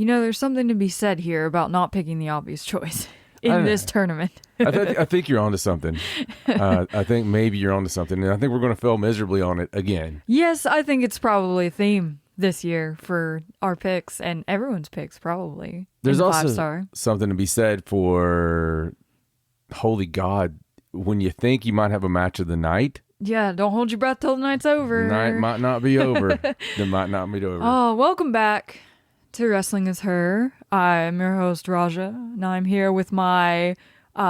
there's something to be said here about not picking the obvious choice in this tournament. I think you're onto something. I think maybe you're onto something, and I think we're going to fail miserably on it again. Yes, I think it's probably a theme this year for our picks and everyone's picks, probably. There's also 5-star. something to be said for, holy God, when you think you might have a match of the night. Yeah, don't hold your breath till the night's over. Night might not be over. It might not be over. Oh, welcome back to Wrestling is Her. I'm your host, Raja, and I'm here with my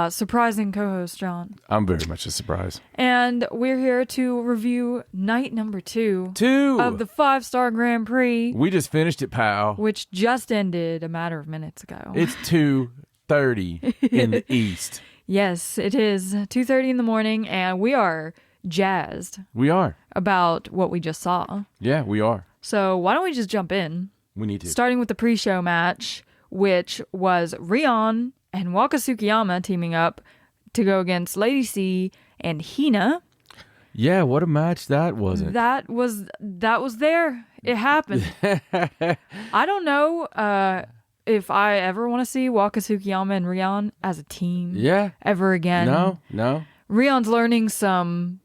surprising co-host, John. I'm very much a surprise. And we're here to review night number 2 Two of the 5-Star Grand Prix. We just finished it, pal. Which just ended a matter of minutes ago. It's 2:30 in the East. Yes, it is 2:30 in the morning, and we are jazzed. We are. About what we just saw. Yeah, we are. So why don't we just jump in? We need to. Starting with the pre-show match, which was Rion and Waka Tsukiyama teaming up to go against Lady C and Hina. Yeah, what a match that wasn't. That was there. It happened. I don't know if I ever want to see Waka Tsukiyama and Rion as a team. Yeah. Ever again. No. Rion's learning some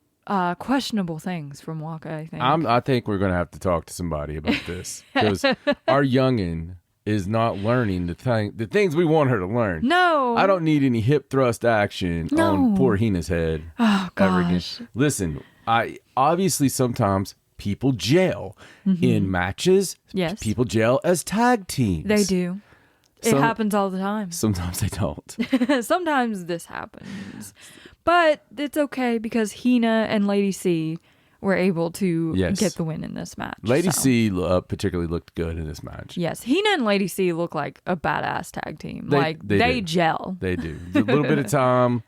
questionable things from Waka, I think. I think we're going to have to talk to somebody about this because our youngin' is not learning the things we want her to learn. No. I don't need any hip thrust action on poor Hina's head. Oh, ever again. gosh. Listen, obviously sometimes people jail in matches. Yes. People jail as tag teams. They do. It happens all the time. Sometimes they don't. Sometimes this happens. But it's okay because Hina and Lady C were able to get the win in this match. Lady C particularly looked good in this match. Yes, Hina and Lady C look like a badass tag team. They gel. They do. A little bit of time.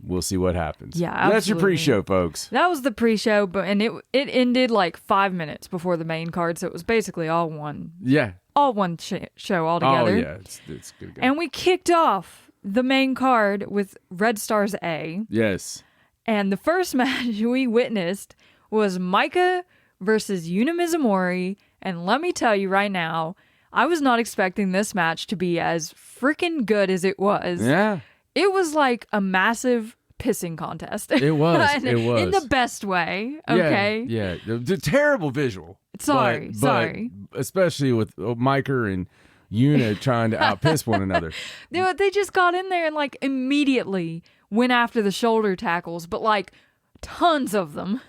We'll see what happens. Yeah, absolutely. That's your pre-show, folks. That was the pre-show, and it ended like 5 minutes before the main card, so it was basically all one. Yeah. All one show altogether. Oh, yeah. It's good. And we kicked off the main card with Red Stars A. Yes. And the first match we witnessed was Micah versus Yuna Mizumori. And let me tell you right now, I was not expecting this match to be as freaking good as it was. Yeah. It was like a massive pissing contest. It was. In the best way. Okay. Yeah. The terrible visual. Sorry. Especially with Micah and Yuna trying to outpiss one another. They just got in there and like immediately went after the shoulder tackles, but like tons of them.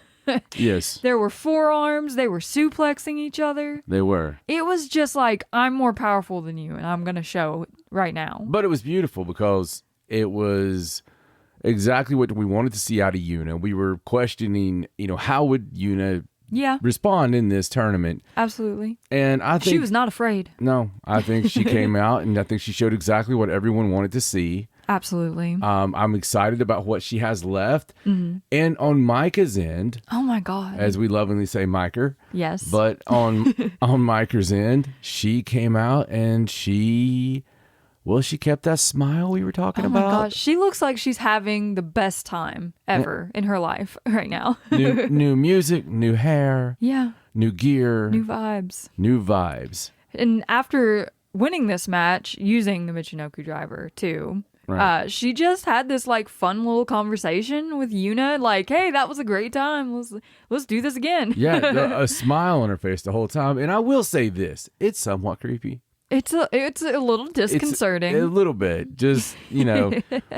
Yes. There were forearms. They were suplexing each other. They were. It was just like, I'm more powerful than you, and I'm going to show right now. But it was beautiful because it was exactly what we wanted to see out of Yuna. We were questioning, how would Yuna respond in this tournament? Absolutely. And I think she was not afraid. No, I think she came out and I think she showed exactly what everyone wanted to see. Absolutely. I'm excited about what she has left. Mm-hmm. And on Micah's end, oh my God, as we lovingly say, Micah. Yes. But on Micah's end, she came out and she kept that smile we were talking about. Oh my gosh, she looks like she's having the best time ever in her life right now. new music, new hair. Yeah. New gear. New vibes. And after winning this match using the Michinoku driver too, right. She just had this like fun little conversation with Yuna, like, "Hey, that was a great time. Let's do this again." Yeah, a smile on her face the whole time. And I will say this: it's somewhat creepy. It's a little disconcerting. A little bit, just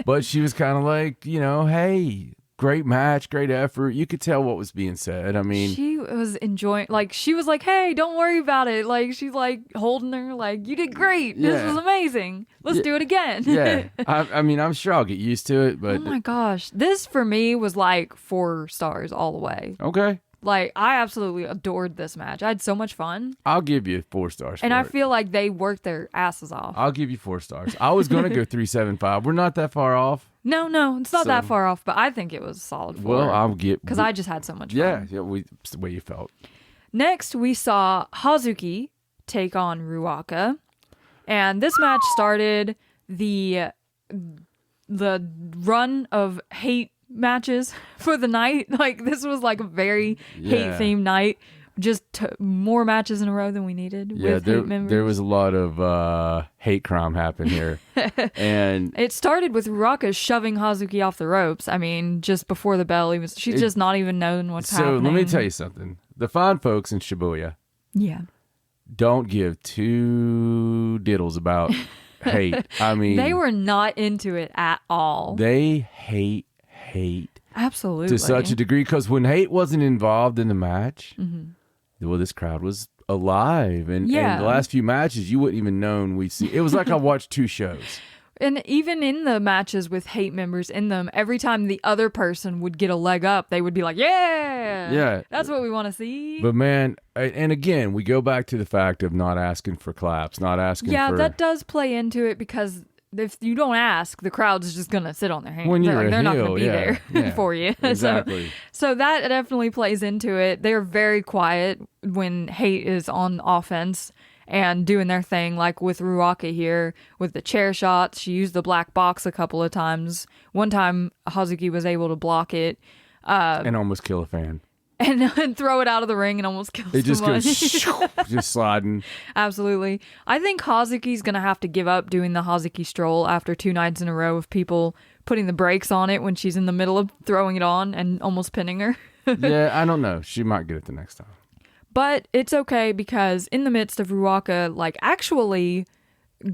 But she was kind of like, hey. Great match, great effort. You could tell what was being said. I mean, she was enjoying, like, she was like, "Hey, don't worry about it." Like, she's like holding her, like, "You did great. Yeah. This was amazing. Let's do it again." Yeah. I mean, I'm sure I'll get used to it, but. Oh my gosh. This for me was like 4 stars all the way. Okay. Like, I absolutely adored this match. I had so much fun. I'll give you 4 stars. And I feel like they worked their asses off. I'll give you 4 stars. I was going to go 3.75. We're not that far off. No, it's not that far off, but I think it was a solid 4. Well, I'll get... Because I just had so much fun. Yeah, it's the way you felt. Next, we saw Hazuki take on Ruaka. And this match started the run of hate matches for the night. Like, this was like a very hate-themed night. just more matches in a row than we needed with H.A.T.E members. There was a lot of hate crime happen here. And it started with Ruaka shoving Hazuki off the ropes. I mean, just before the bell, she's just not even knowing what's happening. So let me tell you something. The fine folks in Shibuya don't give two diddles about hate. I mean, they were not into it at all. They hate absolutely to such a degree, because when H.A.T.E wasn't involved in the match, well, this crowd was alive, and the last few matches you wouldn't even known we see. It was like I watched two shows. And even in the matches with H.A.T.E members in them, every time the other person would get a leg up, they would be like, yeah, that's what we want to see. But man, and again, we go back to the fact of not asking for claps, not asking for... Yeah, that does play into it, because if you don't ask, the crowd's just going to sit on their hands. When you're they're not heel, going to be there for you. Exactly. So that definitely plays into it. They're very quiet when H.A.T.E is on offense and doing their thing, like with Ruaka here, with the chair shots. She used the black box a couple of times. One time, Hazuki was able to block it. And almost kill a fan. And throw it out of the ring and almost kill someone. It just goes just sliding. Absolutely. I think Hazuki's going to have to give up doing the Hazuki stroll after 2 nights in a row of people putting the brakes on it when she's in the middle of throwing it on and almost pinning her. Yeah, I don't know. She might get it the next time. But it's okay, because in the midst of Ruaka, like, actually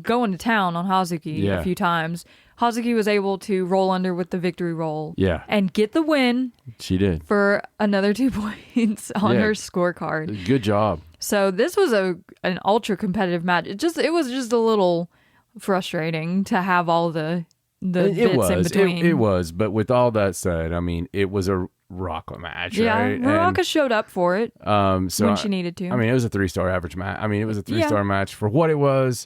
going to town on Hazuki a few times, Hazuki was able to roll under with the victory roll. Yeah. And get the win. She did. For another 2 points on her scorecard. Good job. So this was an ultra competitive match. It was just a little frustrating to have all the bits in between. It was, but with all that said, I mean, it was a Ruaka match, right? Ruaka showed up for it when she needed to. I mean, it was a 3-star average match. I mean, it was a 3-star match for what it was,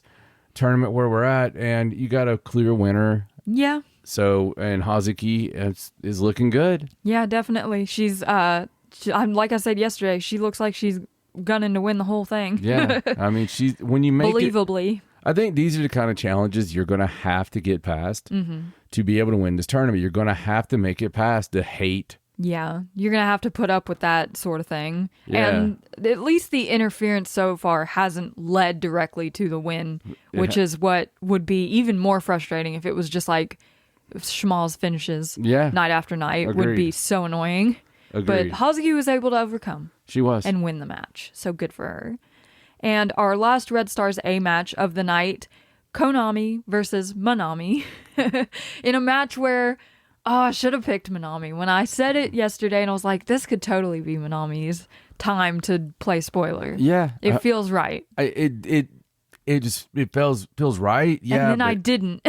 tournament where we're at, and you got a clear winner. Yeah. So, and Hazuki is looking good. Yeah, definitely. She's, I'm like I said yesterday, she looks like she's gunning to win the whole thing. Yeah. I mean, when you make believably. I think these are the kind of challenges you're going to have to get past to be able to win this tournament. You're going to have to make it past the hate. Yeah, you're going to have to put up with that sort of thing. Yeah. And at least the interference so far hasn't led directly to the win, which is what would be even more frustrating if it was just like schmal's finishes night after night. Agreed. Would be so annoying. Agreed. But Hazuki was able to overcome. She was. And win the match. So good for her. And our last Red Stars A match of the night, Konami versus Manami. In a match where... Oh, I should have picked Manami. When I said it yesterday, and I was like, this could totally be Manami's time to play spoiler. Yeah. It feels right. It feels right. Yeah. And then I didn't.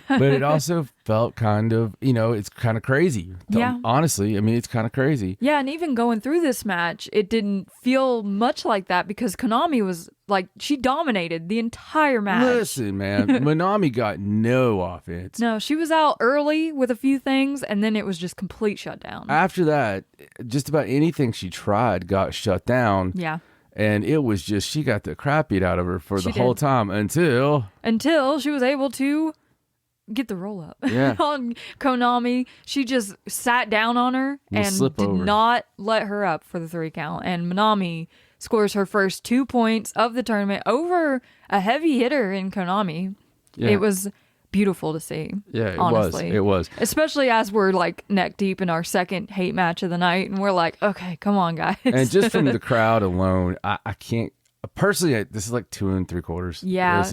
But it also felt kind of, it's kind of crazy. Yeah. Honestly, I mean, it's kind of crazy. Yeah, and even going through this match, it didn't feel much like that, because Konami was like, she dominated the entire match. Listen, man, Manami got no offense. No, she was out early with a few things, and then it was just complete shutdown. After that, just about anything she tried got shut down. Yeah. And it was just, she got the crap beat out of her for the whole time until she was able to get the roll up on Konami. She just sat down on her and did not let her up for the 3 count. And Manami scores her first 2 points of the tournament over a heavy hitter in Konami. Yeah. It was beautiful to see. Yeah, honestly. It was. Especially as we're like neck deep in our second H.A.T.E match of the night, and we're like, okay, come on, guys. And just from the crowd alone, I can't. Personally, this is like 2 3/4. Yeah,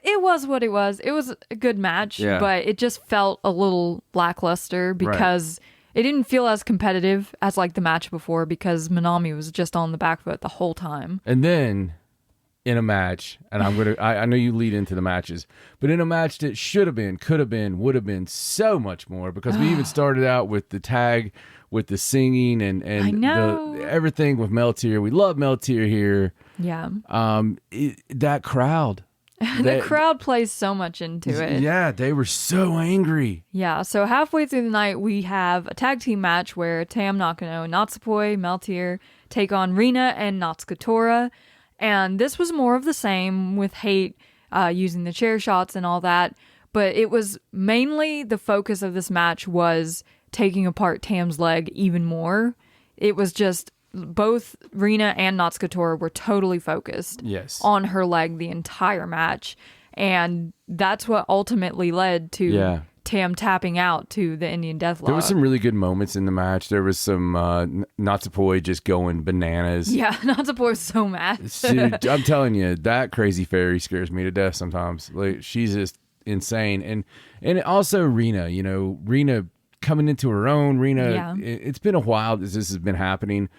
it was what it was. It was a good match, but it just felt a little lackluster because it didn't feel as competitive as like the match before, because Manami was just on the back foot the whole time. And then in a match, and I know you lead into the matches, but in a match that should have been, could have been, would have been so much more, because we even started out with the tag, with the singing and everything with Meltier. We love Meltier here. Yeah. That crowd. The crowd plays so much into it. Yeah, they were so angry. Yeah, so halfway through the night, we have a tag team match where Tam Nakano, Natsupoi, Meltier take on Rina and Natsukatora. And this was more of the same with H.A.T.E using the chair shots and all that. But it was mainly the focus of this match was taking apart Tam's leg even more. It was just both Rina and Natsuko were totally focused on her leg the entire match. And that's what ultimately led to Tam tapping out to the Indian Deathlock. There were some really good moments in the match. There was some Natsupoi just going bananas. Yeah, Natsupoi was so mad. Dude, I'm telling you, that crazy fairy scares me to death sometimes. Like, she's just insane. And also Rina, Rina coming into her own. Rina, it's been a while that this has been happening.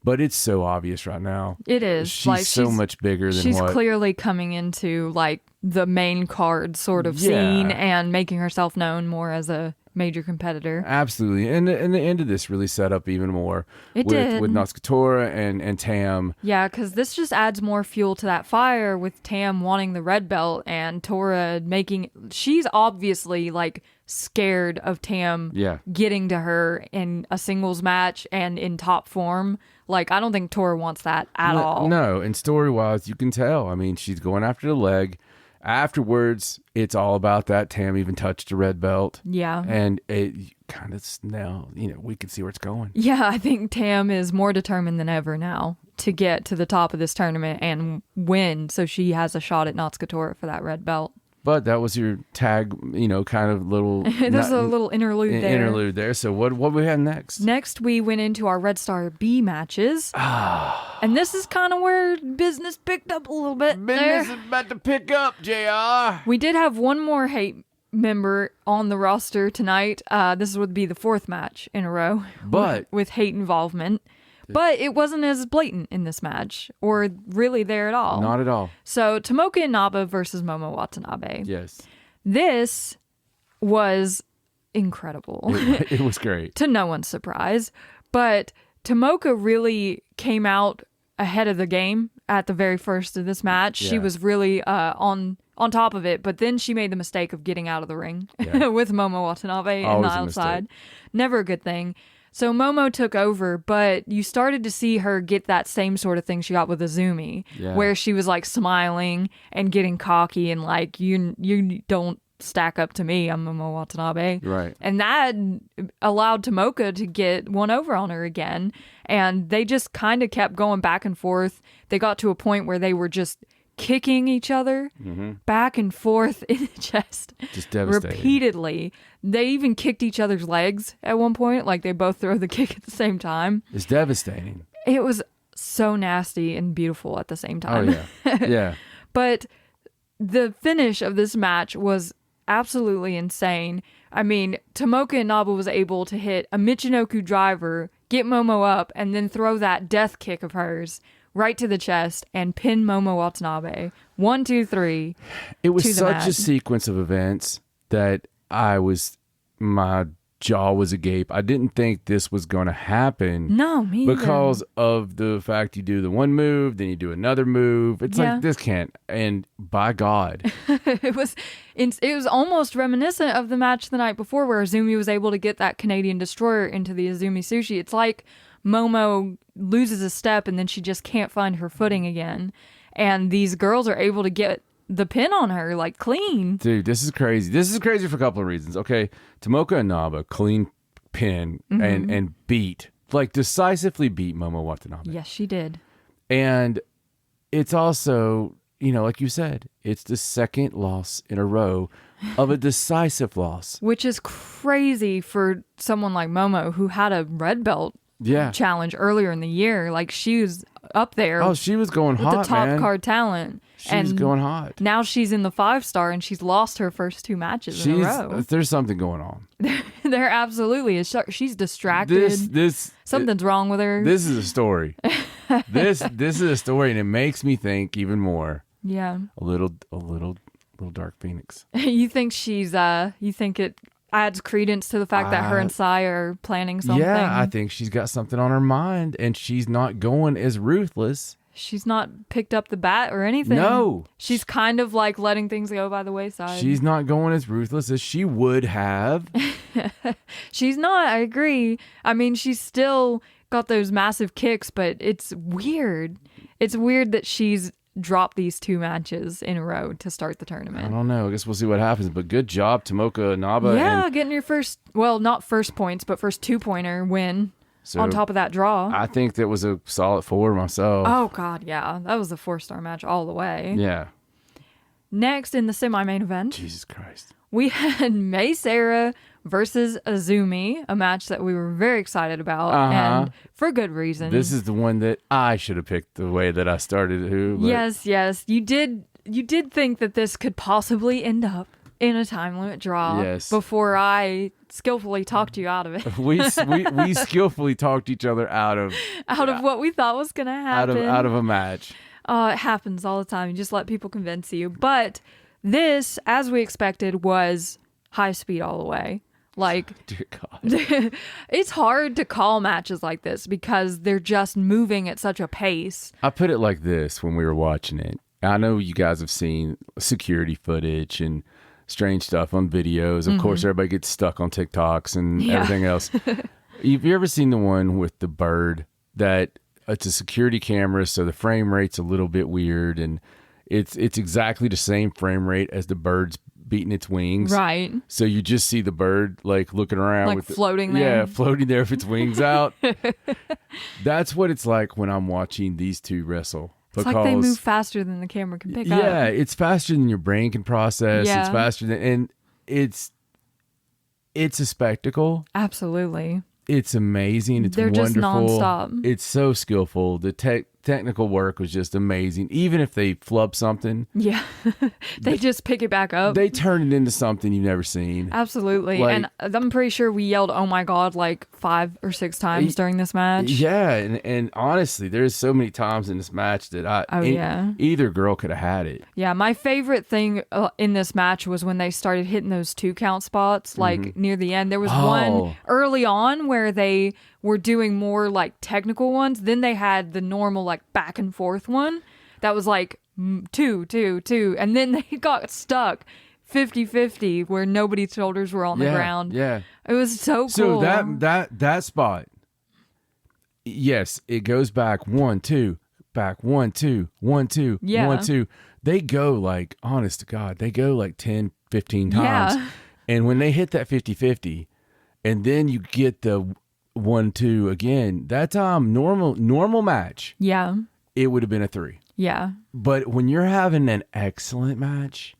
But it's so obvious right now. It is. She's so much bigger than she's clearly coming into like the main card sort of scene and making herself known more as a major competitor. Absolutely. And the end of this really set up even more with Natsuko and Tam. Yeah, because this just adds more fuel to that fire with Tam wanting the red belt and Tora she's obviously like scared of Tam getting to her in a singles match and in top form. Like, I don't think Tora wants that at all. No, and story-wise, you can tell. I mean, she's going after the leg. Afterwards, it's all about that. Tam even touched the red belt. Yeah. And it kind of now, we can see where it's going. Yeah, I think Tam is more determined than ever now to get to the top of this tournament and win, so she has a shot at Natsuko for that red belt. But that was your tag, kind of little... There's a little interlude there. So what we had next? Next, we went into our Red Star B matches. And this is kind of where business picked up a little bit. Business is about to pick up, JR. We did have one more H.A.T.E member on the roster tonight. This would be the fourth match in a row with H.A.T E involvement. But it wasn't as blatant in this match, or really there at all. Not at all. So, Tomoka Inaba versus Momo Watanabe. Yes. This was incredible. It was great. To no one's surprise. But Tomoka really came out ahead of the game at the very first of this match. Yeah. She was really on top of it, but then she made the mistake of getting out of the ring with Momo Watanabe on the outside. Never a good thing. So Momo took over, but you started to see her get that same sort of thing she got with Azumi, where she was like smiling and getting cocky and like, you don't stack up to me, I'm Momo Watanabe. Right. And that allowed Tomoka to get one over on her again. And they just kind of kept going back and forth. They got to a point where they were just kicking each other back and forth in the chest. Just devastating. Repeatedly. They even kicked each other's legs at one point. Like they both throw the kick at the same time. It's devastating. It was so nasty and beautiful at the same time. Oh, yeah. Yeah. But the finish of this match was absolutely insane. I mean, Tomoka Inaba was able to hit a Michinoku driver, get Momo up, and then throw that death kick of hers right to the chest and pin Momo Watanabe. 1, 2, 3. It was such a sequence of events that my jaw was agape. I didn't think this was going to happen. No, me either. Because of the fact you do the one move, then you do another move. It's like, this can't. And by God. It was almost reminiscent of the match the night before where Azumi was able to get that Canadian Destroyer into the Azumi Sushi. It's like Momo loses a step and then she just can't find her footing again. And these girls are able to get the pin on her, like, clean. Dude, this is crazy. This is crazy for a couple of reasons. Okay, Tomoka Inaba, clean pin and decisively beat Momo Watanabe. Yes, she did. And it's also, like you said, it's the second loss in a row of a decisive loss. Which is crazy for someone like Momo, who had a red belt challenge earlier in the year. Like, she was up there. Oh, she was going hot, with the top man. card talent. She was going hot. Now she's in the 5-star and she's lost her first 2 matches in a row. There's something going on. There absolutely is. She's distracted. Something's wrong with her. This is a story. This is a story, and it makes me think even more. Yeah. A little Dark Phoenix. You think you think it adds credence to the fact that her and Sai are planning something? Yeah, I think she's got something on her mind, and she's not going as ruthless. She's not picked up the bat or anything. No. She's kind of like letting things go by the wayside. She's not going as ruthless as she would have. She's not, I agree. I mean, she's still got those massive kicks, but it's weird. It's weird that she's dropped these 2 matches in a row to start the tournament. I don't know. I guess we'll see what happens. But good job, Tomoka Inaba. Yeah, getting your first, well, not first points, but first 2-pointer win. So on top of that draw. I think that was a solid 4 myself. Oh, God, yeah. That was a 4-star match all the way. Yeah. Next, in the semi-main event, Jesus Christ, we had Mei Seira versus Azumi, a match that we were very excited about, and for good reason. This is the one that I should have picked the way that I started. Yes. You did think that this could possibly end up in a time limit draw. Yes. Before I skillfully talked you out of it. we skillfully talked each other out of what we thought was going to happen. Out of a match. It happens all the time. You just let people convince you. But this, as we expected, was high speed all the way. Like, dear God. It's hard to call matches like this because they're just moving at such a pace. I put it like this when we were watching it. I know you guys have seen security footage and strange stuff on videos. Of course, everybody gets stuck on TikToks and everything else. Have you ever seen the one with the bird that it's a security camera, so the frame rate's a little bit weird, and it's exactly the same frame rate as the bird's beating its wings. Right. So you just see the bird like looking around. Like floating there. Yeah, floating there with its wings out. That's what it's like when I'm watching these two wrestle. It's like they move faster than the camera can pick up. Yeah, it's faster than your brain can process. Yeah. It's faster than, and it's a spectacle. Absolutely. It's amazing. It's They're wonderful. just nonstop. It's so skillful. The technical work was just amazing. Even if they flub something. Yeah. they just pick it back up. They turn it into something you've never seen. Absolutely. Like, and I'm pretty sure we yelled, "Oh my God," like 5 or 6 times during this match. Yeah. And honestly, there's so many times in this match that either girl could have had it. Yeah. My favorite thing in this match was when they started hitting those 2 count spots, like near the end. There was one early on where they were doing more like technical ones. Then they had the normal like back and forth one that was like 2, 2, 2. And then they got stuck 50-50 where nobody's shoulders were on the ground. Yeah. It was so cool. So that spot, yes, it goes back 1, 2, back 1, 2, 1, 2, 1, 2. They go like, honest to God, they go like 10, 15 times. Yeah. And when they hit that 50-50, and then you get the 1, 2 again, that time, normal match. Yeah. It would have been a 3. Yeah. But when you're having an excellent match,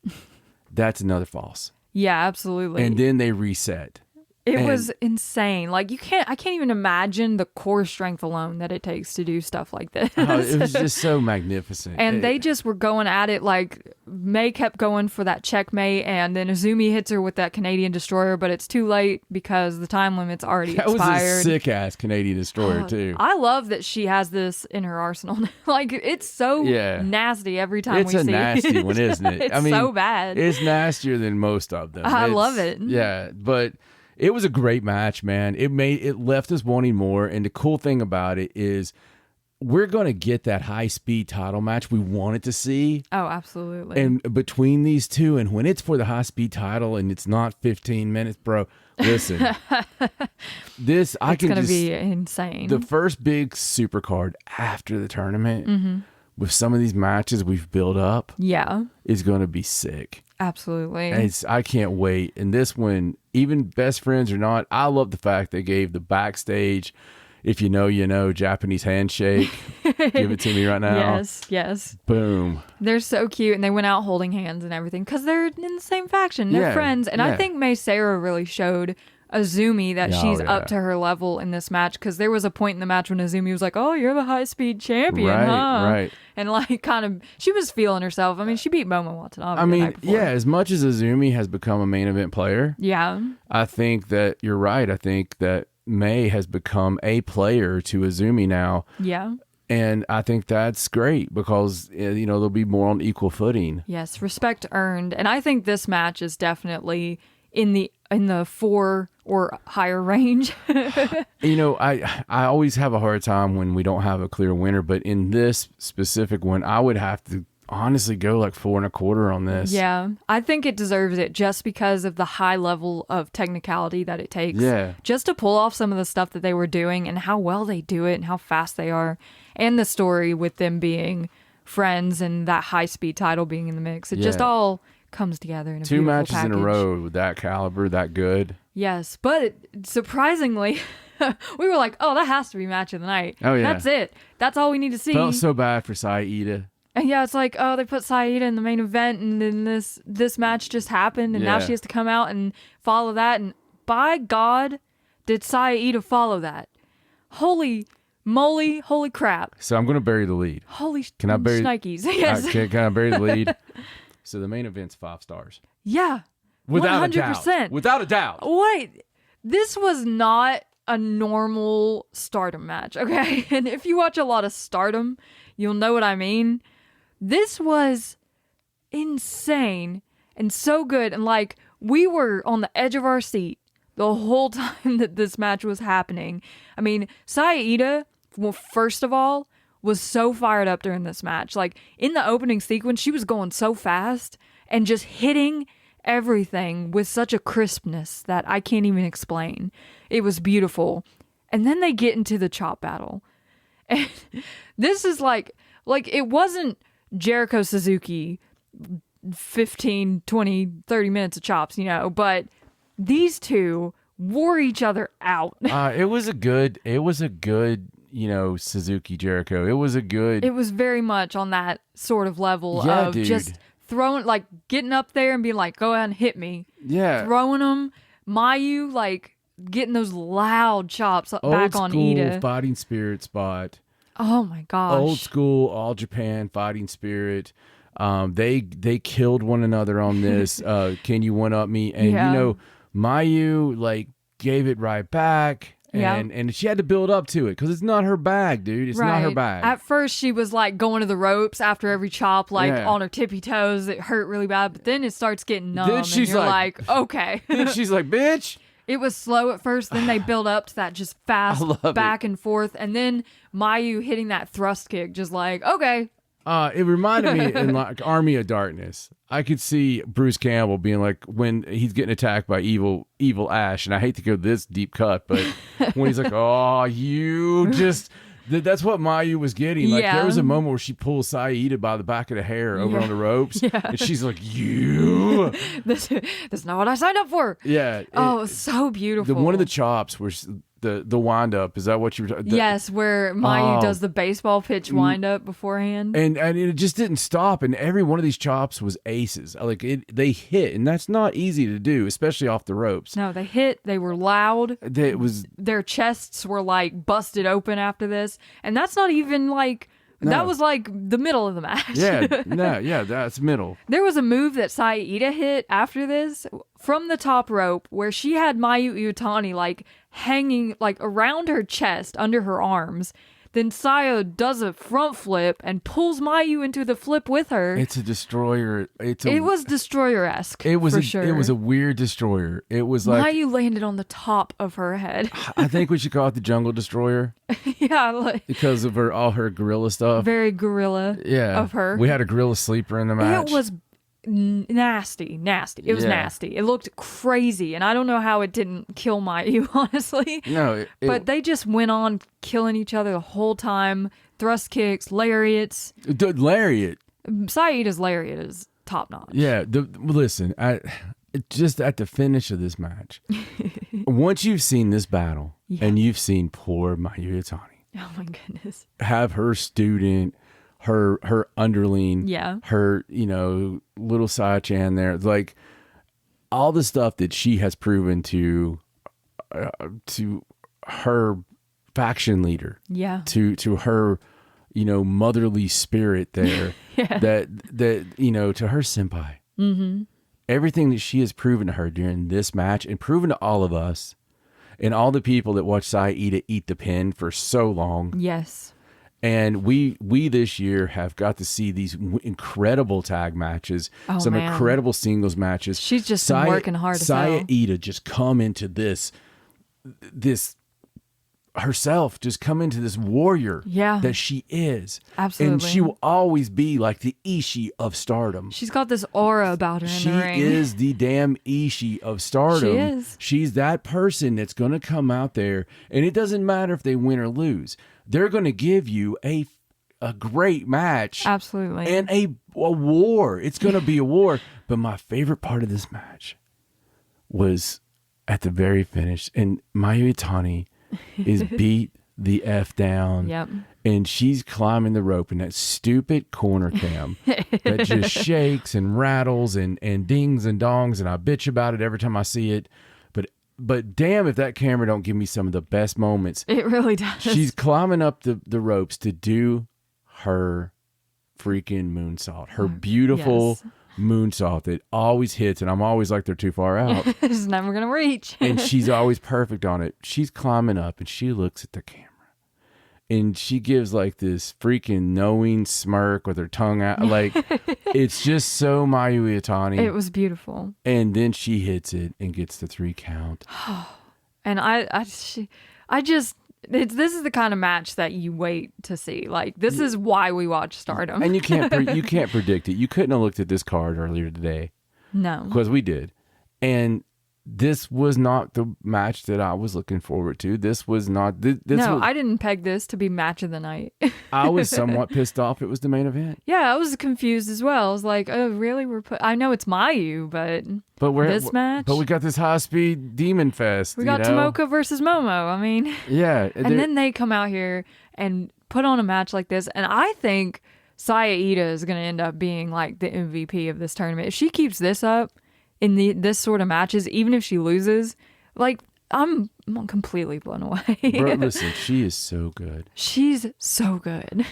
that's another false. Yeah, absolutely. And then they reset. It was insane. Like I can't even imagine the core strength alone that it takes to do stuff like this. It was just so magnificent. And they just were going at it. Like May kept going for that checkmate, and then Azumi hits her with that Canadian destroyer, but it's too late because the time limit's already expired. That was a sick ass Canadian destroyer too. I love that she has this in her arsenal. Like it's so nasty every time we see it. It's a nasty one, isn't it? It's so bad. It's nastier than most of them. I love it. Yeah, but it was a great match, man. It left us wanting more. And the cool thing about it is we're going to get that high-speed title match we wanted to see. Oh, absolutely. And between these two, and when it's for the high-speed title and it's not 15 minutes, bro, listen. It's going to be insane. The first big super card after the tournament with some of these matches we've built up is going to be sick. Absolutely. I can't wait. And this one, even best friends or not, I love the fact they gave the backstage, if you know, you know, Japanese handshake. Give it to me right now. Yes. Boom. They're so cute, and they went out holding hands and everything because they're in the same faction. They're friends. And I think Mei Seira really showed Azumi that she's up to her level in this match, because there was a point in the match when Azumi was like, "Oh, you're the high-speed champion, huh?" Right. And like kind of, she was feeling herself. I mean, she beat Momo Watanabe. I mean, as much as Azumi has become a main event player, I think that you're right. I think that May has become a player to Azumi now. Yeah. And I think that's great because, you know, they'll be more on equal footing. Yes, respect earned. And I think this match is definitely in the 4 or higher range. You know, I always have a hard time when we don't have a clear winner, but in this specific one, I would have to honestly go like 4.25 on this. Yeah, I think it deserves it just because of the high level of technicality that it takes. Yeah. Just to pull off some of the stuff that they were doing and how well they do it and how fast they are, and the story with them being friends and that high-speed title being in the mix. It just all comes together in a 2 matches package. in a row with that caliber, that good. Yes, but surprisingly, We were like, oh, that has to be match of the night. Oh, yeah. That's it. That's all we need to see. Felt so bad for Saida. And yeah, it's like, oh, they put Saida in the main event, and then this match just happened, and now she has to come out and follow that. And by God, did Saida follow that? Holy moly, holy crap. So I'm going to bury the lead. Holy shnikes. Yes. Can I bury the lead? So the main event's 5 stars. Yeah. Without 100%. a doubt. Without a doubt. Wait, this was not a normal Stardom match, okay? And if you watch a lot of Stardom, you'll know what I mean. This was insane and so good. And like, we were on the edge of our seat the whole time that this match was happening. I mean, Saida, well, first of all, was so fired up during this match. Like, in the opening sequence, she was going so fast and just hitting everything with such a crispness that I can't even explain. It was beautiful. And then they get into the chop battle. And this is like it wasn't Jericho Suzuki 15, 20, 30 minutes of chops, you know, but these two wore each other out. It was a good, you know, Suzuki Jericho. It was very much on that sort of level of dude. Just throwing, like, getting up there and being like, go ahead and hit me. Yeah. Throwing them. Mayu, like, getting those loud chops back on Ida. Old school fighting spirit spot. Oh my gosh. Old school All Japan fighting spirit. They killed one another on this. Can you one up me? And you know, Mayu like gave it right back. And she had to build up to it because it's not her bag, dude. It's not her bag. At first, she was like going to the ropes after every chop, like on her tippy toes. It hurt really bad, but then it starts getting numb. Then she's like, okay. Then she's like, bitch. It was slow at first, then they build up to that just fast back and forth, and then Mayu hitting that thrust kick, just like, okay. It reminded me in like Army of Darkness. I could see Bruce Campbell being like when he's getting attacked by evil Ash, and I hate to go this deep cut, but when he's like, oh, you just... That's what Mayu was getting. Like there was a moment where she pulls Saida by the back of the hair over on the ropes, and she's like, "You, this is not what I signed up for." Yeah. It was so beautiful. One of the chops was the wind up. Is that what you were? Yes, where Mayu does the baseball pitch wind up beforehand, and it just didn't stop. And every one of these chops was aces. Like they hit, and that's not easy to do, especially off the ropes. No, they hit. They were loud. Their chests were like busted open after this, and that's not even like. No. That was like the middle of the match. That's middle. There was a move that Saida hit after this from the top rope where she had Mayu Iwatani like hanging like around her chest under her arms. Then Sayo does a front flip and pulls Mayu into the flip with her. It's a destroyer. It was destroyer-esque. It was for sure. It was a weird destroyer. It was like Mayu landed on the top of her head. I think we should call it the Jungle Destroyer. Because of all her gorilla stuff. Very gorilla. Of her. We had a gorilla sleeper in the match. It was nasty. It was nasty. It looked crazy, and I don't know how it didn't kill Mayu, honestly. No, but they just went on killing each other the whole time. Thrust kicks, lariats. Lariat. Saida's lariat is top notch. Yeah. Listen, just at the finish of this match, once you've seen this battle and you've seen poor Mayu Iwatani, oh my goodness, have her student. Her underling, her, you know, little Saya-chan there, like all the stuff that she has proven to her faction leader, to her, you know, motherly spirit there, that you know, to her senpai, everything that she has proven to her during this match and proven to all of us and all the people that watch Saida eat the pin for so long, And we this year have got to see these incredible tag matches, incredible singles matches. She's just been working hard as hell. Saida just come into this herself, just come into this warrior that she is. Absolutely. And she will always be like the Ishii of Stardom. She's got this aura about her in the ring. She is the damn Ishii of Stardom. She is. She's that person that's going to come out there, and it doesn't matter if they win or lose. They're going to give you a great match. Absolutely. And a war. It's going to be a war. But my favorite part of this match was at the very finish. And Mayu Iwatani is beat the F down. Yep. And she's climbing the rope in that stupid corner cam that just shakes and rattles and dings and dongs, and I bitch about it every time I see it. But damn if that camera don't give me some of the best moments. It really does. She's climbing up the ropes to do her freaking moonsault. Her beautiful moonsault that always hits, and I'm always like, they're too far out. It's never going to reach. And she's always perfect on it. She's climbing up, and she looks at the camera. And she gives like this freaking knowing smirk with her tongue out. Like, it's just so Mayu Iwatani. It was beautiful. And then she hits it and gets the 3 count. And this is the kind of match that you wait to see. Like, this is why we watch Stardom. And you can't predict it. You couldn't have looked at this card earlier today. No. Because we did. And this was not the match that I was looking forward to. This was not. I didn't peg this to be match of the night. I was somewhat pissed off it was the main event. Yeah, I was confused as well. I was like, oh, really? I know it's Mayu, but this match? But we got this high-speed demon fest. We got Tomoka versus Momo. I mean. Yeah. And then they come out here and put on a match like this. And I think Saya Iida is going to end up being like the MVP of this tournament. If she keeps this up in this sort of matches, even if she loses, like, I'm completely blown away. Bro, listen, she is so good. She's so good.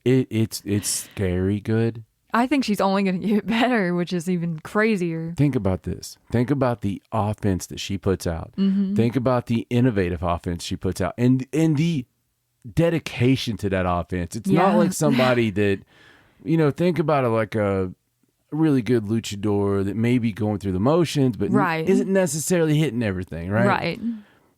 It's scary good. I think she's only going to get better, which is even crazier. Think about this. Think about the offense that she puts out. Mm-hmm. Think about the innovative offense she puts out, and the dedication to that offense. It's not like somebody that, think about it like a really good luchador that may be going through the motions, but isn't necessarily hitting everything, right? Right.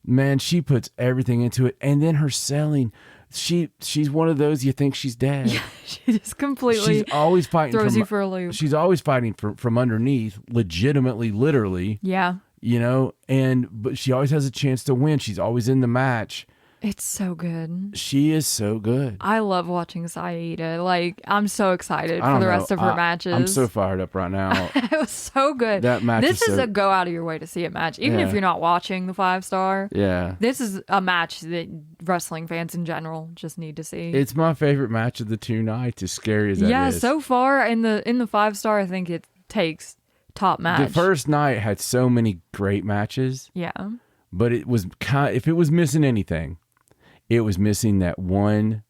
Man, she puts everything into it. And then her selling, she's one of those you think she's dead. Yeah, she just completely she's always fighting throws you for a loop. She's always fighting from underneath, legitimately, literally. Yeah. But she always has a chance to win. She's always in the match. It's so good. She is so good. I love watching Saya Iida. Like, I'm so excited for the rest of her matches. I'm so fired up right now. It was so good. That match This is a go out of your way to see it match. Even if you're not watching the 5-star. Yeah. This is a match that wrestling fans in general just need to see. It's my favorite match of the 2 nights, as scary as that is. Yeah, so far in the 5-star, I think it takes top match. The first night had so many great matches. Yeah. But it was if it was missing anything, it was missing that one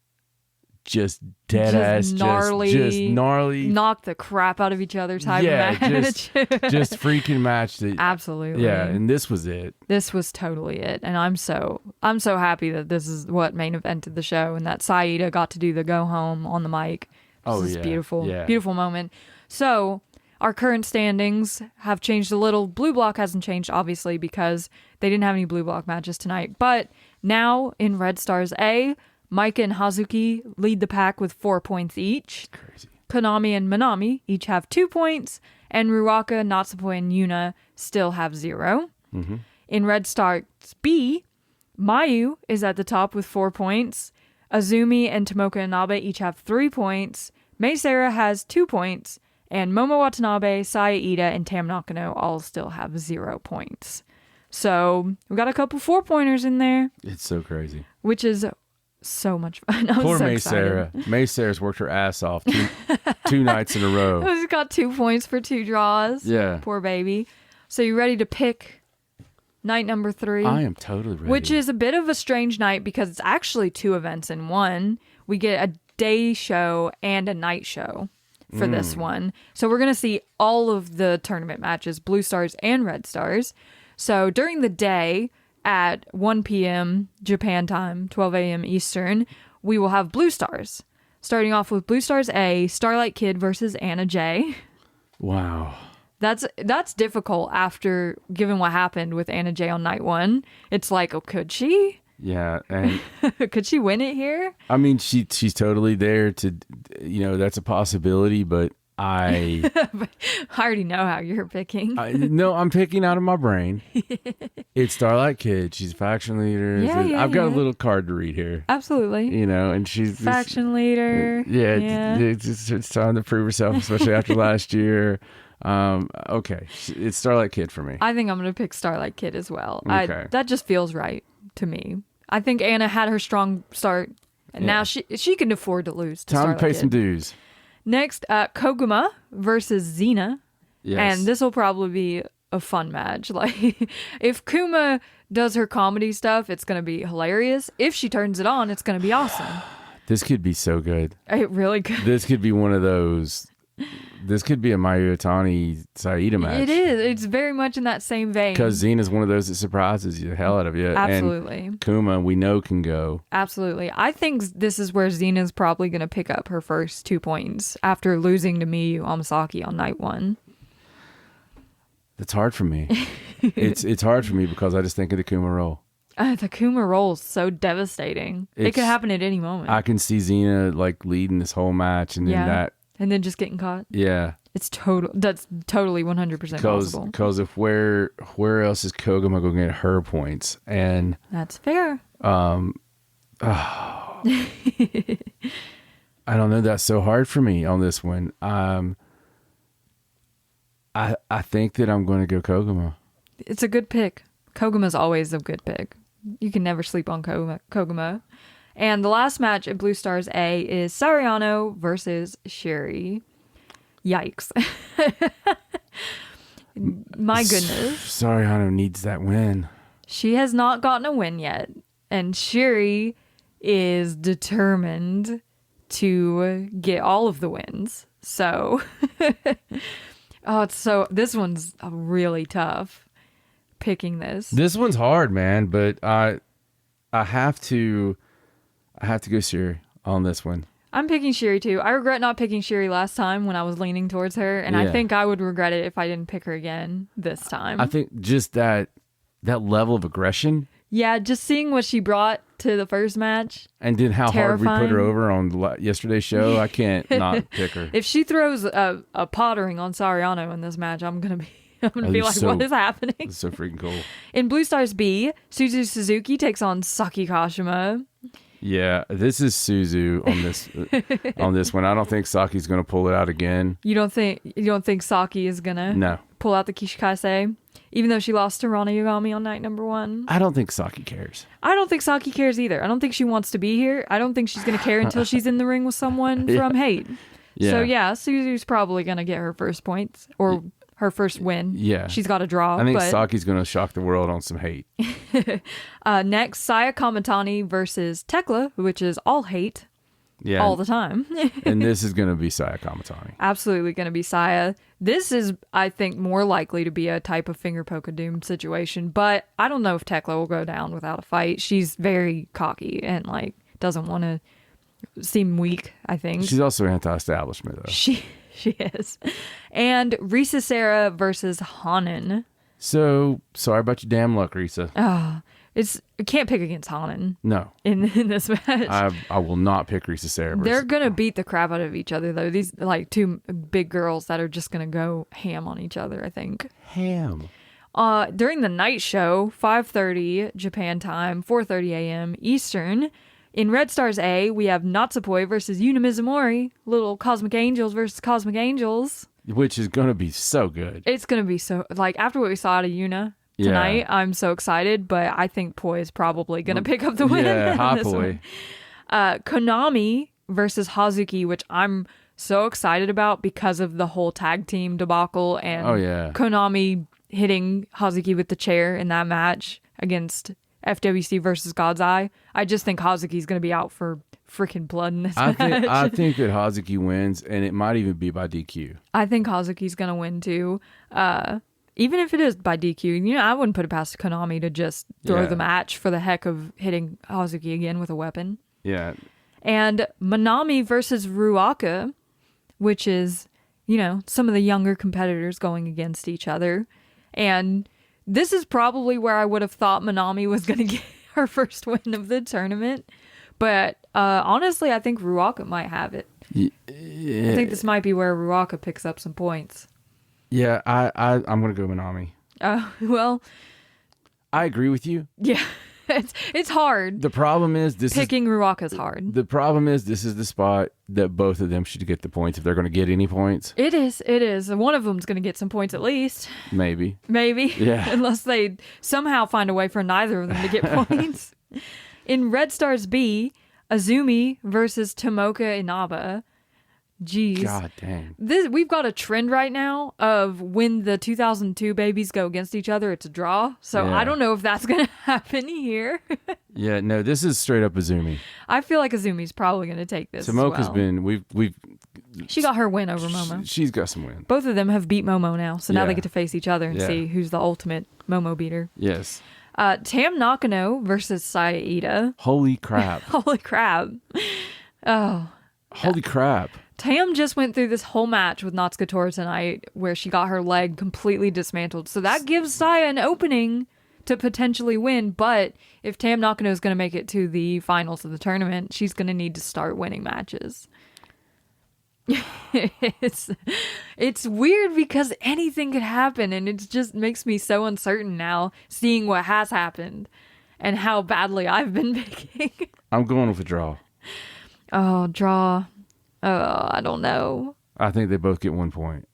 just dead-ass, just gnarly, knock the crap out of each other type of match. just freaking match. Absolutely. Yeah, and this was it. This was totally it. And I'm so happy that this is what main evented the show and that Saya Iida got to do the go home on the mic. This is beautiful. Yeah. Beautiful moment. So our current standings have changed a little. Blue block hasn't changed, obviously, because they didn't have any blue block matches tonight. But now in Red Stars A, Maika and Hazuki lead the pack with 4 points each. Crazy. Konami and Manami each have 2 points, and Ruaka, Natsupoi, and Yuna still have 0. Mm-hmm. In Red Stars B, Mayu is at the top with 4 points. Azumi and Tomoka Inabe each have 3 points. Mei Seira has 2 points. And Momo Watanabe, Saya Iida, and Tam Nakano all still have 0 points. So we got a couple 4-pointers in there. It's so crazy. Which is so much fun. Poor Mei Seira. Mei Seira's worked her ass off two nights in a row. She's got 2 points for 2 draws. Yeah. Poor baby. So you ready to pick night number 3? I am totally ready. Which is a bit of a strange night because it's actually 2 events in one. We get a day show and a night show for this one. So we're going to see all of the tournament matches, Blue Stars and Red Stars. So during the day at 1 p.m. Japan time, 12 a.m. Eastern, we will have Blue Stars. Starting off with Blue Stars A, Starlight Kid versus Anna Jay. Wow. That's difficult after, given what happened with Anna Jay on night 1. It's like, oh, could she? Yeah, and could she win it here? I mean, she's totally there to, that's a possibility, but I already know how you're picking. No, I'm picking out of my brain. It's Starlight Kid. She's faction leader. Yeah, I've got a little card to read here. Absolutely. And she's faction leader. Yeah. It's time to prove herself, especially after last year. Okay, it's Starlight Kid for me. I think I'm going to pick Starlight Kid as well. Okay. That just feels right to me. I think Anna had her strong start, and now she can afford to lose. Time to pay some dues. Next, Koguma versus Xena. Yes. And this will probably be a fun match. Like, if Kuma does her comedy stuff, it's going to be hilarious. If she turns it on, it's going to be awesome. This could be so good. It really could. This could be one of those. This could be a Mayu Iwatani Saida match. It is. It's very much in that same vein. Because Xena's one of those that surprises you the hell out of you. Absolutely. And Kuma, we know, can go. Absolutely. I think this is where Xena's probably going to pick up her first 2 points after losing to Miyu Amasaki on night 1. That's hard for me. It's hard for me because I just think of the Kuma roll. The Kuma roll is so devastating. It could happen at any moment. I can see Xena like leading this whole match and then that. And then just getting caught. Yeah. That's totally 100% possible. Because if where else is Koguma going to get her points? And that's fair. I don't know. That's so hard for me on this one. I think that I'm going to go Koguma. It's a good pick. Koguma's always a good pick. You can never sleep on Koguma. And the last match at Blue Stars A is Sariano versus Sherry. Yikes. My goodness. Sariano needs that win. She has not gotten a win yet. And Sherry is determined to get all of the wins. So, this one's really tough picking this. This one's hard, man, but I have to go Sherry on this one. I'm picking Sherry too. I regret not picking Sherry last time when I was leaning towards her, and I think I would regret it if I didn't pick her again this time. I think just that level of aggression. Yeah, just seeing what she brought to the first match. And then how hard we put her over on yesterday's show. I can't not pick her. If she throws a pottering on Sariano in this match, I'm going to be like, what is happening? It's so freaking cool. In Blue Stars B, Suzu Suzuki takes on Saki Kashima. Yeah, this is Suzu on this one. I don't think Saki's going to pull it out again. You don't think Saki is going to pull out the Kishikaze? Even though she lost to Rana Yagami on night number 1. I don't think Saki cares. I don't think Saki cares either. I don't think she wants to be here. I don't think she's going to care until she's in the ring with someone from H.A.T.E. Yeah. So Suzu's probably going to get her first points or her first win. Yeah. She's got a draw. I think Saki's going to shock the world on some H.A.T.E. Next, Saya Kamatani versus Tekla, which is all H.A.T.E. Yeah. All the time. And this is going to be Saya Kamatani. Absolutely going to be Saya. This is, I think, more likely to be a type of finger poke of doom situation, but I don't know if Tekla will go down without a fight. She's very cocky and doesn't want to seem weak, I think. She's also anti-establishment, though. She is. And Risa Serra versus Hanan. So, sorry about your damn luck, Risa. You can't pick against Hanan. No. In this match. I will not pick Risa Serra. They're going to beat the crap out of each other, though. These two big girls that are just going to go ham on each other, I think. Ham. During the night show, 5:30 Japan time, 4:30 a.m. Eastern. In Red Stars A, we have Natsupoi versus Yuna Mizumori. Little Cosmic Angels versus Cosmic Angels. Which is going to be so good. It's going to be so... after what we saw out of Yuna tonight, I'm so excited, but I think Poi is probably going to pick up the win. Yeah, hi Poi. Konami versus Hazuki, which I'm so excited about because of the whole tag team debacle and Konami hitting Hazuki with the chair in that match against FWC versus God's Eye. I just think Hazuki's going to be out for freaking blood in this match. I think that Hazuki wins, and it might even be by DQ. I think Hazuki's going to win too. Even if it is by DQ, I wouldn't put it past Konami to just throw the match for the heck of hitting Hazuki again with a weapon. Yeah. And Manami versus Ruaka, which is, some of the younger competitors going against each other. And this is probably where I would have thought Manami was going to get her first win of the tournament. But honestly, I think Ruaka might have it. Yeah. I think this might be where Ruaka picks up some points. Yeah, I'm going to go Manami. Well, I agree with you. Yeah, it's hard. The problem is picking Ruaka's hard. The problem is this is the spot that both of them should get the points if they're going to get any points. It is. One of them's going to get some points at least. Maybe. Yeah. Unless they somehow find a way for neither of them to get points. In Red Stars B, Azumi versus Tomoka Inaba. Jeez. God dang. We've got a trend right now of when the 2002 babies go against each other, it's a draw. So I don't know if that's going to happen here. Yeah, no, this is straight up Azumi. I feel like Azumi's probably going to take this. Tomoka's been, she got her win over Momo. She's got some win. Both of them have beat Momo now. So now they get to face each other and see who's the ultimate Momo beater. Yes. Tam Nakano versus Saida. Holy crap. Holy crap. Oh. Holy crap. Tam just went through this whole match with Natsuko Tora tonight where she got her leg completely dismantled. So that gives Saya an opening to potentially win. But if Tam Nakano is going to make it to the finals of the tournament, she's going to need to start winning matches. It's weird because anything could happen, and it just makes me so uncertain now seeing what has happened and how badly I've been picking. I'm going with a draw. Oh, draw. I don't know. I think they both get 1 point.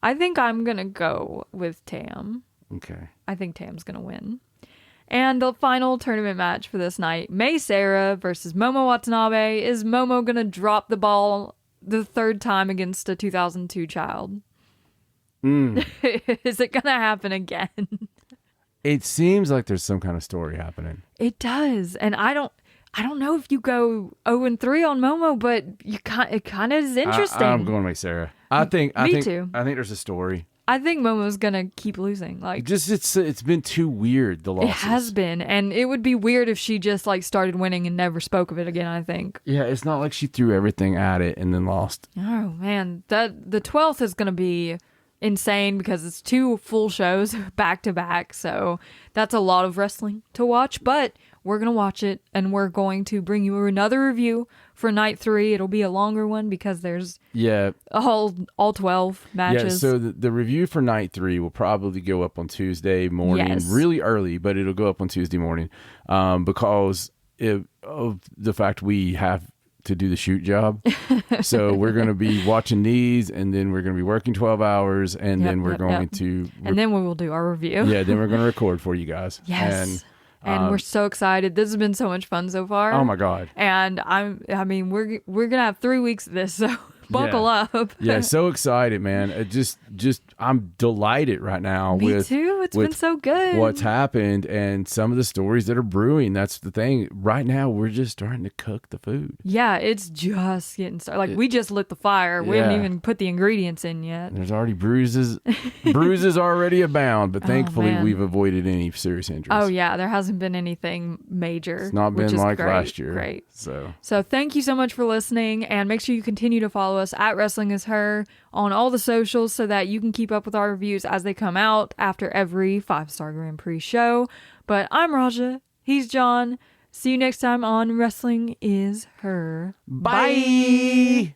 I think I'm going to go with Tam. Okay. I think Tam's going to win. And the final tournament match for this night, Mei Seira versus Momo Watanabe. Is Momo going to drop the ball the third time against a 2002 child? Is it going to happen again? It seems like there's some kind of story happening. It does. And I don't know if you go 0-3 on Momo, but it kind of is interesting. I'm going with Sarah. I think too. I think there's a story. I think Momo's gonna keep losing. Like, it's been too weird, the losses. It has been, and it would be weird if she just like started winning and never spoke of it again. I think. Yeah, it's not like she threw everything at it and then lost. Oh man, the 12th is gonna be insane because it's 2 full shows back to back. So that's a lot of wrestling to watch, but we're going to watch it, and we're going to bring you another review for night 3. It'll be a longer one because there's all 12 matches. Yeah, so the review for night 3 will probably go up on Tuesday morning, really early, but it'll go up on Tuesday morning because of the fact we have to do the shoot job. So we're going to be watching these, and then we're going to be working 12 hours, and then we're going to... And then we will do our review. Yeah, then we're going to record for you guys. Yes. And we're so excited. This has been so much fun so far. Oh my God. And we're going to have 3 weeks of this, so buckle up. Yeah, so excited, man. I'm delighted right now. Me too. It's been so good. What's happened and some of the stories that are brewing. That's the thing. Right now, we're just starting to cook the food. Yeah, it's just getting started. Like, we just lit the fire. We haven't even put the ingredients in yet. There's already bruises. Bruises already abound, but thankfully, we've avoided any serious injuries. Oh, yeah. There hasn't been anything major. It's not been like great. Last year. Great. So thank you so much for listening, and make sure you continue to follow us at Wrestling Is Her on all the socials so that you can keep up with our reviews as they come out after every 5-Star Grand Prix show. But I'm Raja. He's John. See you next time on Wrestling Is Her. Bye.